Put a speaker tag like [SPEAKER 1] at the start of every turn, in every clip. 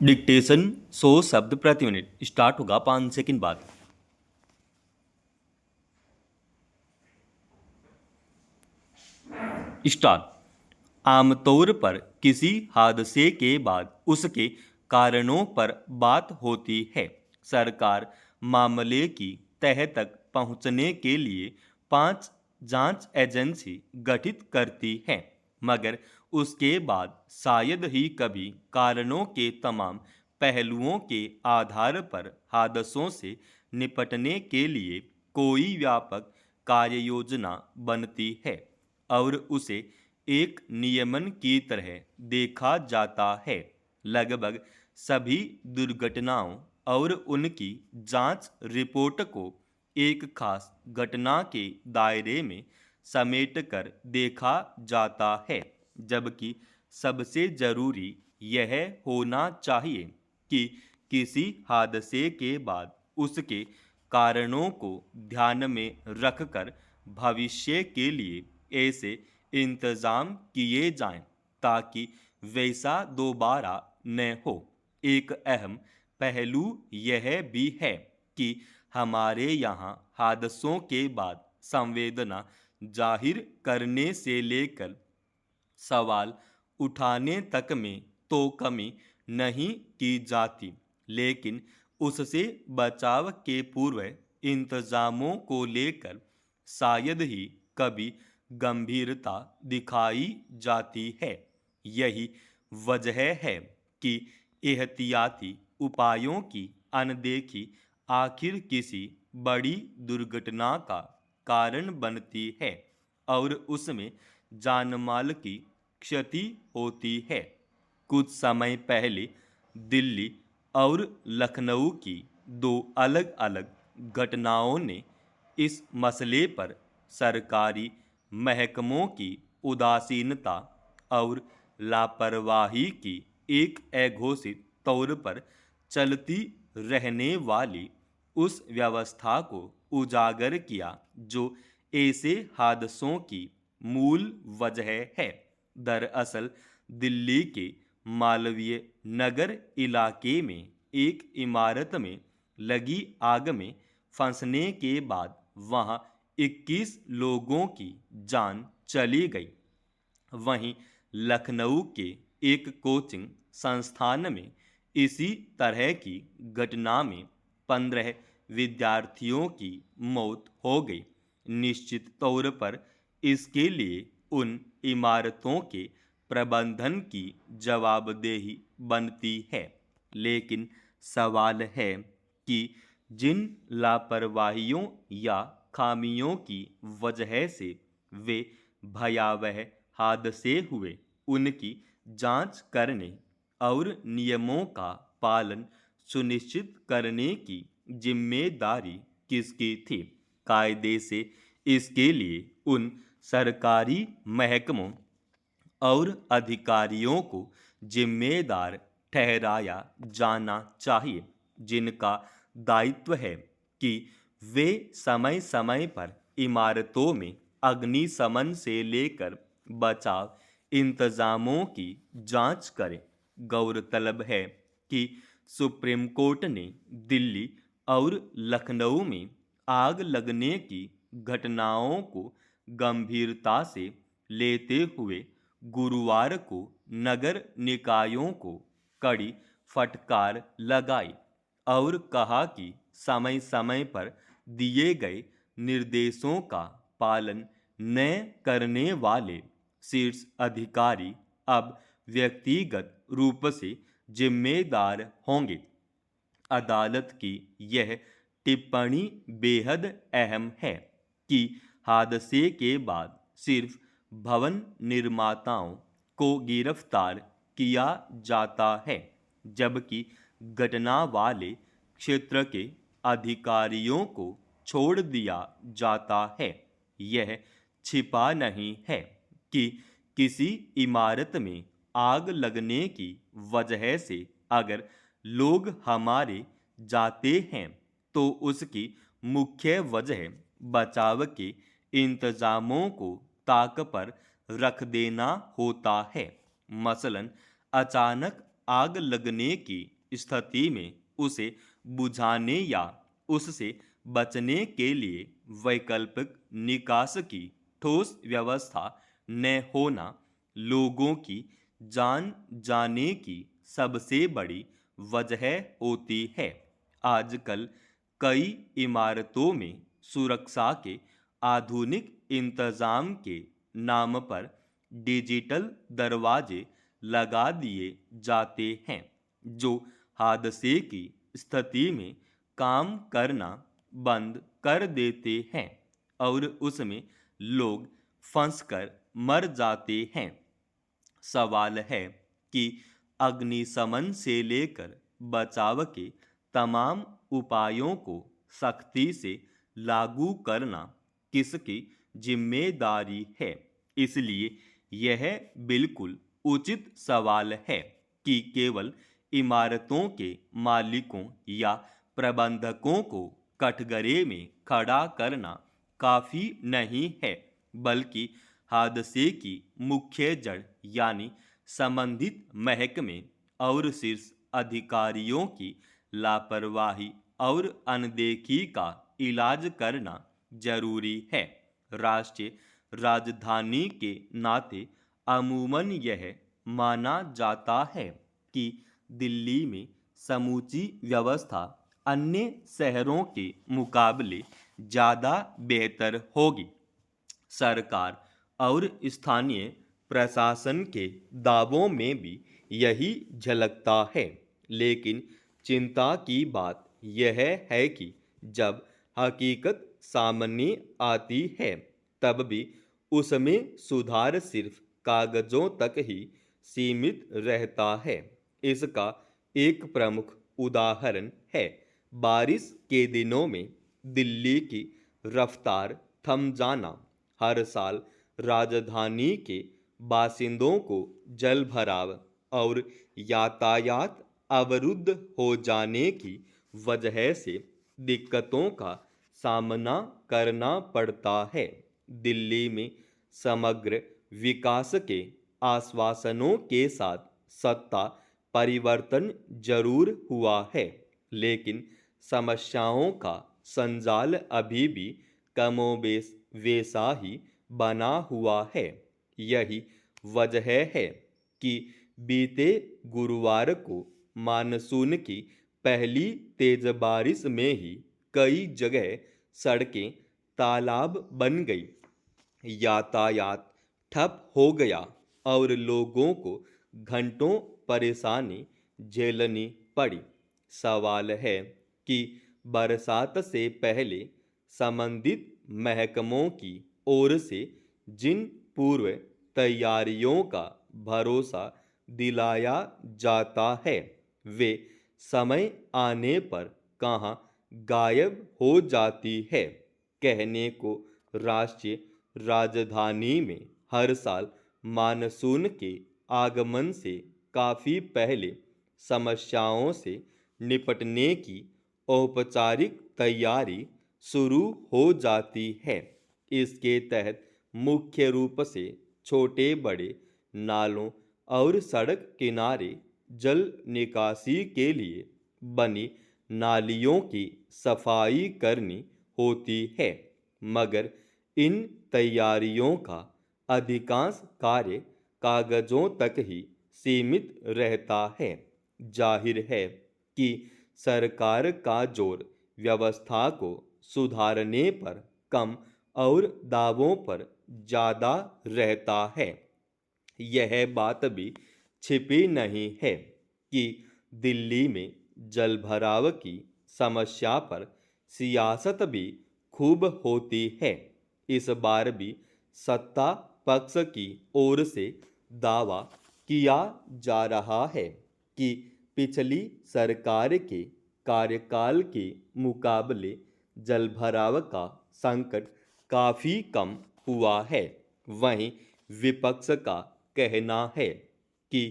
[SPEAKER 1] Dictation 100 शब्द प्रति minute start होगा 5 सेकंड बाद। स्टार्ट। आमतौर पर किसी हादसे के बाद उसके कारणों पर बात होती है। सरकार मामले की तह तक पहुंचने के लिए 5 जांच एजेंसी गठित करती है, मगर उसके बाद शायद ही कभी कारणों के तमाम पहलुओं के आधार पर हादसों से निपटने के लिए कोई व्यापक कार्ययोजना बनती है और उसे एक नियमन की तरह देखा जाता है। लगभग सभी दुर्घटनाओं और उनकी जांच रिपोर्ट को एक खास घटना के दायरे में समेटकर देखा जाता है, जबकि सबसे जरूरी यह होना चाहिए कि किसी हादसे के बाद उसके कारणों को ध्यान में रखकर भविष्य के लिए ऐसे इंतजाम किए जाएं ताकि वैसा दोबारा न हो। एक अहम पहलू यह भी है कि हमारे यहाँ हादसों के बाद संवेदना जाहिर करने से लेकर सवाल उठाने तक में तो कमी नहीं की जाती, लेकिन उससे बचाव के पूर्व इंतजामों को लेकर शायद ही कभी गंभीरता दिखाई जाती है। यही वजह है कि एहतियाती उपायों की अनदेखी आखिर किसी बड़ी दुर्घटना का कारण बनती है और उसमें जानमाल की क्षति होती है। कुछ समय पहले दिल्ली और लखनऊ की 2 अलग अलग घटनाओं ने इस मसले पर सरकारी महकमों की उदासीनता और लापरवाही की एक अघोषित तौर पर चलती रहने वाली उस व्यवस्था को उजागर किया जो ऐसे हादसों की मूल वजह है। दरअसल दिल्ली के मालवीय नगर इलाके में एक इमारत में लगी आग में फंसने के बाद वहां 21 लोगों की जान चली गई। वहीं लखनऊ के एक कोचिंग संस्थान में इसी तरह की घटना में 15 विद्यार्थियों की मौत हो गई। निश्चित तौर पर इसके लिए उन इमारतों के प्रबंधन की जवाबदेही बनती है, लेकिन सवाल है कि जिन लापरवाहियों या खामियों की वजह से वे भयावह हादसे हुए, उनकी जांच करने और नियमों का पालन सुनिश्चित करने की जिम्मेदारी किसकी थी। कायदे से इसके लिए उन सरकारी महकमों और अधिकारियों को जिम्मेदार ठहराया जाना चाहिए, जिनका दायित्व है कि वे समय समय पर इमारतों में अग्निशमन से लेकर बचाव इंतजामों की जांच करें। गौरतलब है कि सुप्रीम कोर्ट ने दिल्ली और लखनऊ में आग लगने की घटनाओं को गंभीरता से लेते हुए गुरुवार को नगर निकायों को कड़ी फटकार लगाई और कहा कि समय समय पर दिए गए निर्देशों का पालन न करने वाले शीर्ष अधिकारी अब व्यक्तिगत रूप से जिम्मेदार होंगे। अदालत की यह टिप्पणी बेहद अहम है कि हादसे के बाद सिर्फ भवन निर्माताओं को गिरफ्तार किया जाता है, जबकि घटना वाले क्षेत्र के अधिकारियों को छोड़ दिया जाता है। यह छिपा नहीं है कि किसी इमारत में आग लगने की वजह से अगर लोग हमारे जाते हैं तो उसकी मुख्य वजह बचाव के इंतजामों को ताक पर रख देना होता है। मसलन अचानक आग लगने की स्थिति में उसे बुझाने या उससे बचने के लिए वैकल्पिक निकास की ठोस व्यवस्था न होना लोगों की जान जाने की सबसे बड़ी वजह होती है। आजकल कई इमारतों में सुरक्षा के आधुनिक इंतजाम के नाम पर डिजिटल दरवाजे लगा दिए जाते हैं जो हादसे की स्थिति में काम करना बंद कर देते हैं और उसमें लोग फंसकर मर जाते हैं। सवाल है कि अग्निशमन से लेकर बचाव के तमाम उपायों को सख्ती से लागू करना किसकी जिम्मेदारी है। इसलिए यह बिल्कुल उचित सवाल है कि केवल इमारतों के मालिकों या प्रबंधकों को कटघरे में खड़ा करना काफी नहीं है, बल्कि हादसे की मुख्य जड़ यानी संबंधित महकमे और शीर्ष अधिकारियों की लापरवाही और अनदेखी का इलाज करना जरूरी है। राष्ट्रीय राजधानी के नाते अमूमन यह माना जाता है कि दिल्ली में समूची व्यवस्था अन्य शहरों के मुकाबले ज़्यादा बेहतर होगी। सरकार और स्थानीय प्रशासन के दावों में भी यही झलकता है, लेकिन चिंता की बात यह है कि जब हकीकत सामने आती है तब भी उसमें सुधार सिर्फ कागजों तक ही सीमित रहता है। इसका एक प्रमुख उदाहरण है बारिश के दिनों में दिल्ली की रफ्तार थम जाना। हर साल राजधानी के बासिंदों को जल भराव और यातायात अवरुद्ध हो जाने की वजह से दिक्कतों का सामना करना पड़ता है। दिल्ली में समग्र विकास के आश्वासनों के साथ सत्ता परिवर्तन जरूर हुआ है, लेकिन समस्याओं का संजाल अभी भी कमोबेश वैसा ही बना हुआ है। यही वजह है कि बीते गुरुवार को मानसून की पहली तेज बारिश में ही कई जगह सड़कें तालाब बन गई, यातायात ठप हो गया और लोगों को घंटों परेशानी झेलनी पड़ी। सवाल है कि बरसात से पहले संबंधित महकमों की ओर से जिन पूर्व तैयारियों का भरोसा दिलाया जाता है वे समय आने पर कहाँ गायब हो जाती है। कहने को राष्ट्रीय राजधानी में हर साल मानसून के आगमन से काफ़ी पहले समस्याओं से निपटने की औपचारिक तैयारी शुरू हो जाती है। इसके तहत मुख्य रूप से छोटे बड़े नालों और सड़क किनारे जल निकासी के लिए बनी नालियों की सफाई करनी होती है, मगर इन तैयारियों का अधिकांश कार्य कागजों तक ही सीमित रहता है। जाहिर है कि सरकार का जोर व्यवस्था को सुधारने पर कम और दावों पर ज़्यादा रहता है। यह बात भी छिपी नहीं है कि दिल्ली में जलभराव की समस्या पर सियासत भी खूब होती है। इस बार भी सत्ता पक्ष की ओर से दावा किया जा रहा है कि पिछली सरकार के कार्यकाल के मुकाबले जलभराव का संकट काफ़ी कम हुआ है। वहीं विपक्ष का कहना है कि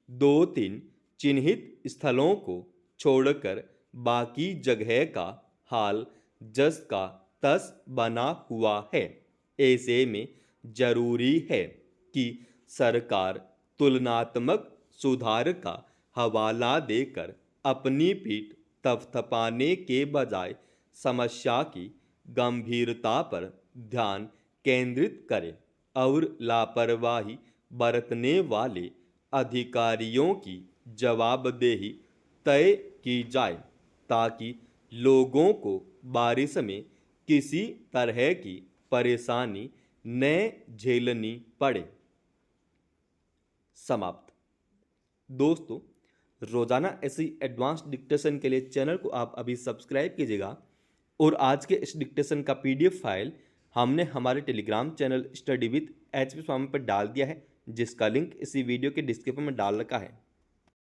[SPEAKER 1] 2-3 चिन्हित स्थलों को छोड़कर बाकी जगह का हाल जस का तस बना हुआ है। ऐसे में जरूरी है कि सरकार तुलनात्मक सुधार का हवाला देकर अपनी पीठ थपथपाने के बजाय समस्या की गंभीरता पर ध्यान केंद्रित करें और लापरवाही बरतने वाले अधिकारियों की जवाबदेही तय की जाए ताकि लोगों को बारिश में किसी तरह की परेशानी न झेलनी पड़े। समाप्त। दोस्तों, रोजाना ऐसी एडवांस डिक्टेशन के लिए चैनल को आप अभी सब्सक्राइब कीजिएगा और आज के इस डिक्टेशन का पीडीएफ फाइल हमने हमारे Telegram channel study with HP Swami पर डाल दिया है, जिसका लिंक इसी वीडियो के डिस्क्रिप्शन में डाल रखा है।